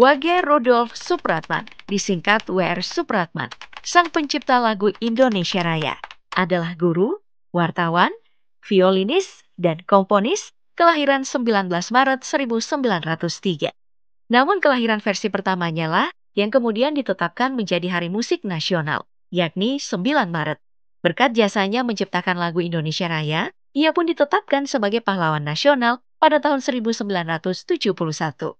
Wage Rudolf Supratman, disingkat W.R. Supratman, sang pencipta lagu Indonesia Raya, adalah guru, wartawan, violinis, dan komponis kelahiran 19 Maret 1903. Namun kelahiran versi pertamanya lah yang kemudian ditetapkan menjadi Hari Musik Nasional, yakni 9 Maret. Berkat jasanya menciptakan lagu Indonesia Raya, ia pun ditetapkan sebagai pahlawan nasional pada tahun 1971.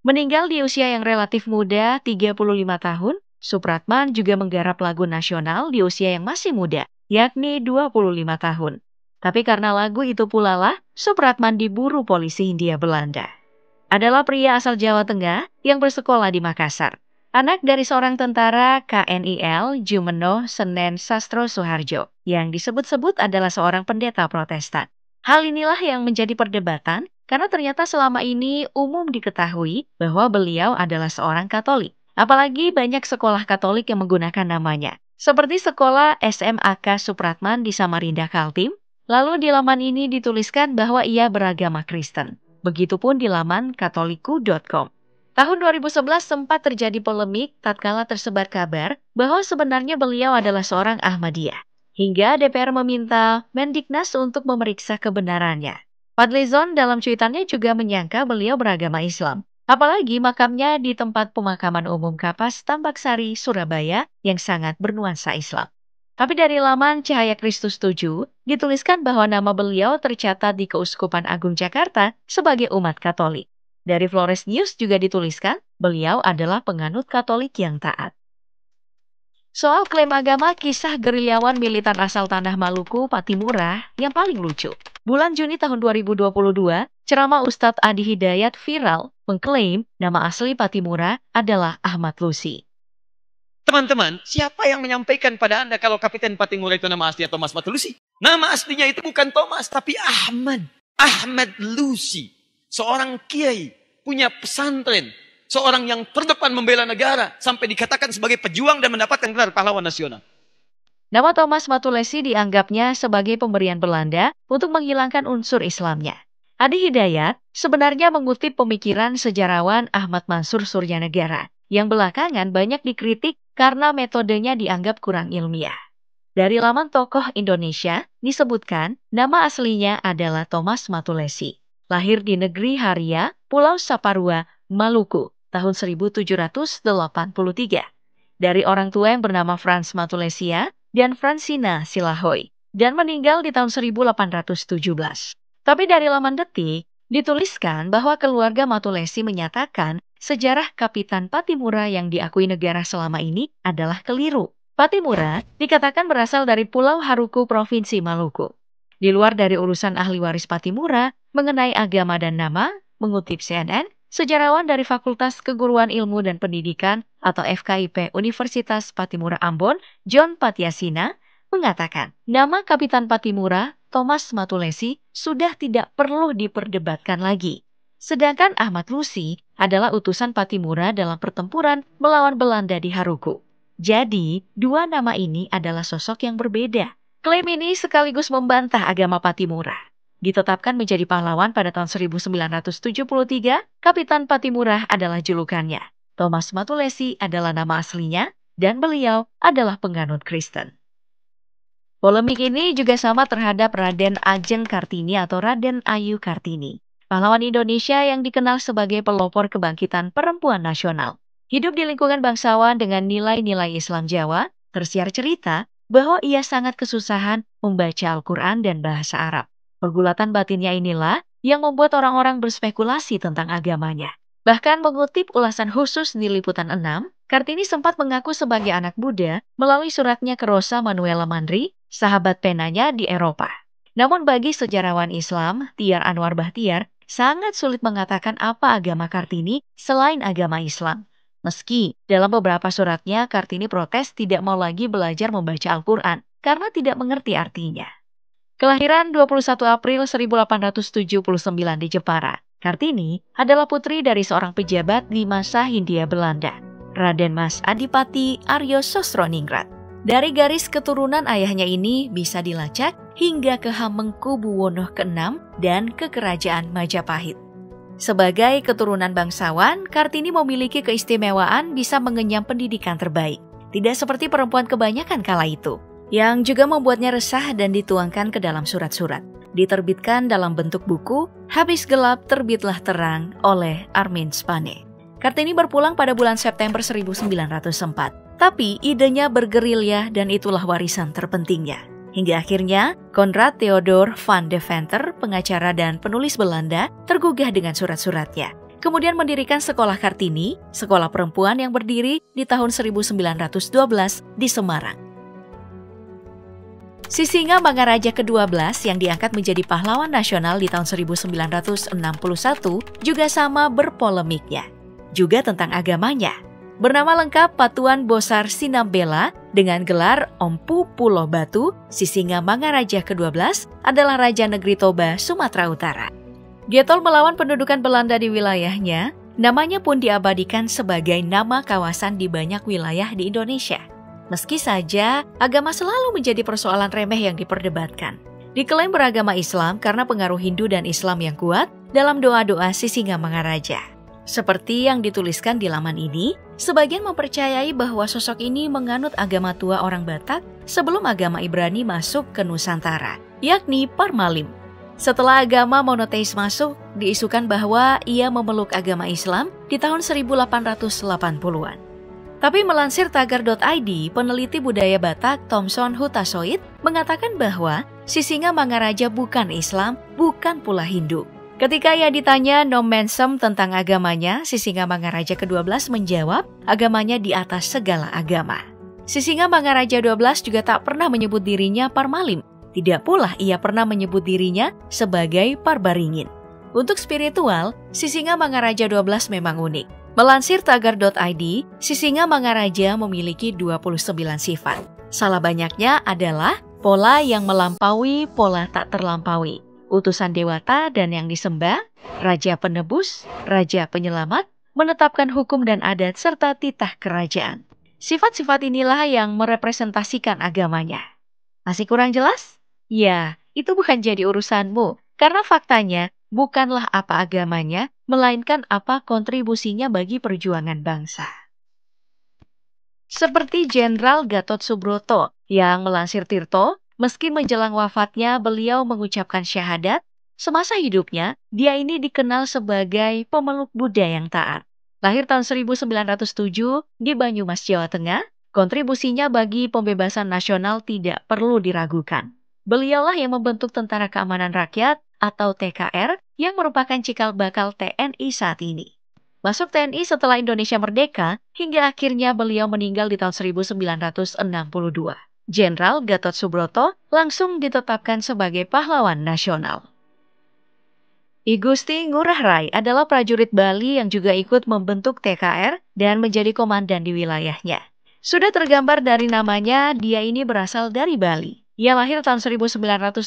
Meninggal di usia yang relatif muda, 35 tahun, Supratman juga menggarap lagu nasional di usia yang masih muda, yakni 25 tahun. Tapi karena lagu itu pula lah, Supratman diburu polisi Hindia Belanda. Adalah pria asal Jawa Tengah yang bersekolah di Makassar. Anak dari seorang tentara KNIL Jumeno Senen Sastro Soeharjo, yang disebut-sebut adalah seorang pendeta Protestan. Hal inilah yang menjadi perdebatan karena ternyata selama ini umum diketahui bahwa beliau adalah seorang Katolik. Apalagi banyak sekolah Katolik yang menggunakan namanya. Seperti sekolah SMAK Supratman di Samarinda Kaltim, lalu di laman ini dituliskan bahwa ia beragama Kristen. Begitupun di laman katoliku.com. Tahun 2011 sempat terjadi polemik tatkala tersebar kabar bahwa sebenarnya beliau adalah seorang Ahmadiyah. Hingga DPR meminta Mendiknas untuk memeriksa kebenarannya. Fadlizon dalam cuitannya juga menyangka beliau beragama Islam. Apalagi makamnya di tempat pemakaman umum Kapas, Tambak Sari, Surabaya yang sangat bernuansa Islam. Tapi dari laman Cahaya Kristus 7, dituliskan bahwa nama beliau tercatat di Keuskupan Agung Jakarta sebagai umat Katolik. Dari Flores News juga dituliskan, beliau adalah penganut Katolik yang taat. Soal klaim agama, kisah gerilyawan militan asal tanah Maluku, Patimura, yang paling lucu. Bulan Juni tahun 2022, ceramah Ustadz Adi Hidayat viral mengklaim nama asli Patimura adalah Ahmad Lusi. Teman-teman, siapa yang menyampaikan pada Anda kalau Kapiten Patimura itu nama aslinya Thomas Matulusi? Nama aslinya itu bukan Thomas, tapi Ahmad. Ahmad Lusi. Seorang kiai, punya pesantren. Seorang yang terdepan membela negara. Sampai dikatakan sebagai pejuang dan mendapatkan gelar pahlawan nasional. Nama Thomas Matulesi dianggapnya sebagai pemberian Belanda untuk menghilangkan unsur Islamnya. Adi Hidayat sebenarnya mengutip pemikiran sejarawan Ahmad Mansur Suryanegara yang belakangan banyak dikritik karena metodenya dianggap kurang ilmiah. Dari laman Tokoh Indonesia disebutkan nama aslinya adalah Thomas Matulesi. Lahir di negeri Haria, Pulau Saparua, Maluku, tahun 1783. Dari orang tua yang bernama Frans Matulesia dan Fransina Silahoy, dan meninggal di tahun 1817. Tapi dari laman Detik, dituliskan bahwa keluarga Matulesi menyatakan sejarah Kapitan Patimura yang diakui negara selama ini adalah keliru. Patimura dikatakan berasal dari Pulau Haruku, Provinsi Maluku. Di luar dari urusan ahli waris Patimura, mengenai agama dan nama, mengutip CNN, sejarawan dari Fakultas Keguruan Ilmu dan Pendidikan atau FKIP Universitas Patimura Ambon, John Patiasina, mengatakan nama Kapitan Patimura, Thomas Matulesi, sudah tidak perlu diperdebatkan lagi. Sedangkan Ahmad Lusi adalah utusan Patimura dalam pertempuran melawan Belanda di Haruku. Jadi, dua nama ini adalah sosok yang berbeda. Klaim ini sekaligus membantah agama Patimura. Ditetapkan menjadi pahlawan pada tahun 1973, Kapitan Patimura adalah julukannya. Thomas Matulesi adalah nama aslinya, dan beliau adalah penganut Kristen. Polemik ini juga sama terhadap Raden Ajeng Kartini atau Raden Ayu Kartini, pahlawan Indonesia yang dikenal sebagai pelopor kebangkitan perempuan nasional. Hidup di lingkungan bangsawan dengan nilai-nilai Islam Jawa, tersiar cerita bahwa ia sangat kesusahan membaca Al-Quran dan bahasa Arab. Pergulatan batinnya inilah yang membuat orang-orang berspekulasi tentang agamanya. Bahkan mengutip ulasan khusus di Liputan 6, Kartini sempat mengaku sebagai anak Buddha melalui suratnya ke Rosa Manuela Mandri, sahabat penanya di Eropa. Namun bagi sejarawan Islam, Tiar Anwar Bahtiar, sangat sulit mengatakan apa agama Kartini selain agama Islam. Meski dalam beberapa suratnya Kartini protes tidak mau lagi belajar membaca Al-Quran karena tidak mengerti artinya. Kelahiran 21 April 1879 di Jepara, Kartini adalah putri dari seorang pejabat di masa Hindia Belanda, Raden Mas Adipati Aryo Sosroningrat. Dari garis keturunan ayahnya ini bisa dilacak hingga ke Hamengkubuwono ke-6 dan ke Kerajaan Majapahit. Sebagai keturunan bangsawan, Kartini memiliki keistimewaan bisa mengenyam pendidikan terbaik. Tidak seperti perempuan kebanyakan kala itu, yang juga membuatnya resah dan dituangkan ke dalam surat-surat. Diterbitkan dalam bentuk buku, Habis Gelap Terbitlah Terang oleh Armin Spane. Kartini berpulang pada bulan September 1904, tapi idenya bergerilya dan itulah warisan terpentingnya. Hingga akhirnya, Konrad Theodor van Deventer, pengacara dan penulis Belanda, tergugah dengan surat-suratnya. Kemudian mendirikan Sekolah Kartini, sekolah perempuan yang berdiri di tahun 1912 di Semarang. Sisinga Mangaraja ke-12 yang diangkat menjadi pahlawan nasional di tahun 1961 juga sama berpolemiknya, juga tentang agamanya. Bernama lengkap Patuan Bosar Sinambela dengan gelar Ompu Pulo Batu, Sisinga Mangaraja ke-12 adalah Raja Negeri Toba, Sumatera Utara. Getol melawan pendudukan Belanda di wilayahnya, namanya pun diabadikan sebagai nama kawasan di banyak wilayah di Indonesia. Meski saja, agama selalu menjadi persoalan remeh yang diperdebatkan. Diklaim beragama Islam karena pengaruh Hindu dan Islam yang kuat dalam doa-doa Sisinga Mangaraja. Seperti yang dituliskan di laman ini, sebagian mempercayai bahwa sosok ini menganut agama tua orang Batak sebelum agama Ibrani masuk ke Nusantara, yakni Parmalim. Setelah agama monoteis masuk, diisukan bahwa ia memeluk agama Islam di tahun 1880-an. Tapi melansir tagar.id, peneliti budaya Batak Thomson Hutasoit mengatakan bahwa Sisinga Mangaraja bukan Islam, bukan pula Hindu. Ketika ia ditanya nom mensem tentang agamanya, Sisinga Mangaraja ke-12 menjawab agamanya di atas segala agama. Sisinga Mangaraja 12 juga tak pernah menyebut dirinya Parmalim. Tidak pula ia pernah menyebut dirinya sebagai Parbaringin. Untuk spiritual, Sisinga Mangaraja 12 memang unik. Melansir tagar.id, Sisinga Mangaraja memiliki 29 sifat. Salah banyaknya adalah pola yang melampaui, pola tak terlampaui, utusan dewata dan yang disembah, raja penebus, raja penyelamat, menetapkan hukum dan adat serta titah kerajaan. Sifat-sifat inilah yang merepresentasikan agamanya. Masih kurang jelas? Ya, itu bukan jadi urusanmu, karena faktanya bukanlah apa agamanya, melainkan apa kontribusinya bagi perjuangan bangsa. Seperti Jenderal Gatot Subroto yang melansir Tirto, meski menjelang wafatnya beliau mengucapkan syahadat, semasa hidupnya dia ini dikenal sebagai pemeluk Buddha yang taat. Lahir tahun 1907 di Banyumas, Jawa Tengah, kontribusinya bagi pembebasan nasional tidak perlu diragukan. Beliaulah yang membentuk Tentara Keamanan Rakyat atau TKR yang merupakan cikal bakal TNI saat ini. Masuk TNI setelah Indonesia merdeka hingga akhirnya beliau meninggal di tahun 1962. Jenderal Gatot Subroto langsung ditetapkan sebagai pahlawan nasional. I Gusti Ngurah Rai adalah prajurit Bali yang juga ikut membentuk TKR dan menjadi komandan di wilayahnya. Sudah tergambar dari namanya, dia ini berasal dari Bali. Ia lahir tahun 1917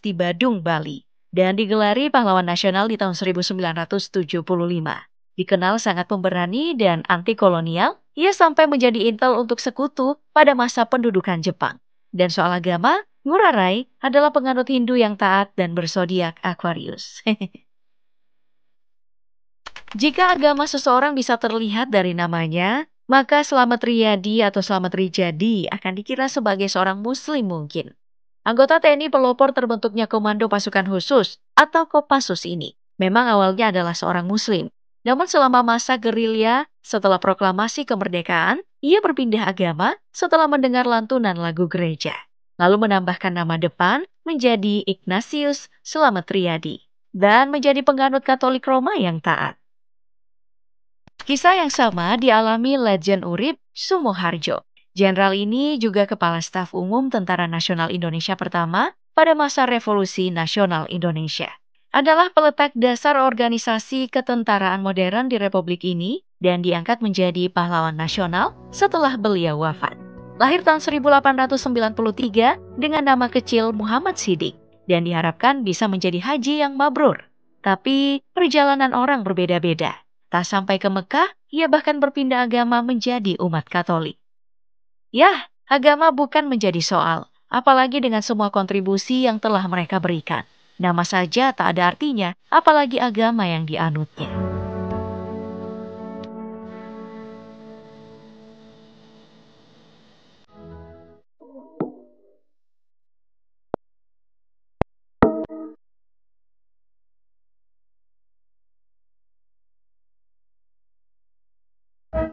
di Badung, Bali, dan digelari pahlawan nasional di tahun 1975. Dikenal sangat pemberani dan anti-kolonial, ia sampai menjadi intel untuk sekutu pada masa pendudukan Jepang. Dan soal agama, Ngurah Rai adalah penganut Hindu yang taat dan bersodiak Aquarius. Jika agama seseorang bisa terlihat dari namanya, maka Slamet Riyadi atau Slamet Rijadi akan dikira sebagai seorang muslim mungkin. Anggota TNI pelopor terbentuknya Komando Pasukan Khusus atau Kopassus ini memang awalnya adalah seorang muslim. Namun selama masa gerilya setelah proklamasi kemerdekaan, ia berpindah agama setelah mendengar lantunan lagu gereja. Lalu menambahkan nama depan menjadi Ignatius Slamet Riyadi dan menjadi penganut Katolik Roma yang taat. Kisah yang sama dialami Legend Urip Sumoharjo. Jenderal ini juga Kepala Staf Umum Tentara Nasional Indonesia pertama pada masa Revolusi Nasional Indonesia. Adalah peletak dasar organisasi ketentaraan modern di Republik ini dan diangkat menjadi pahlawan nasional setelah beliau wafat. Lahir tahun 1893 dengan nama kecil Muhammad Siddiq dan diharapkan bisa menjadi haji yang mabrur. Tapi perjalanan orang berbeda-beda. Tak sampai ke Mekah, ia bahkan berpindah agama menjadi umat Katolik. Yah, agama bukan menjadi soal, apalagi dengan semua kontribusi yang telah mereka berikan. Nama saja tak ada artinya, apalagi agama yang dianutnya.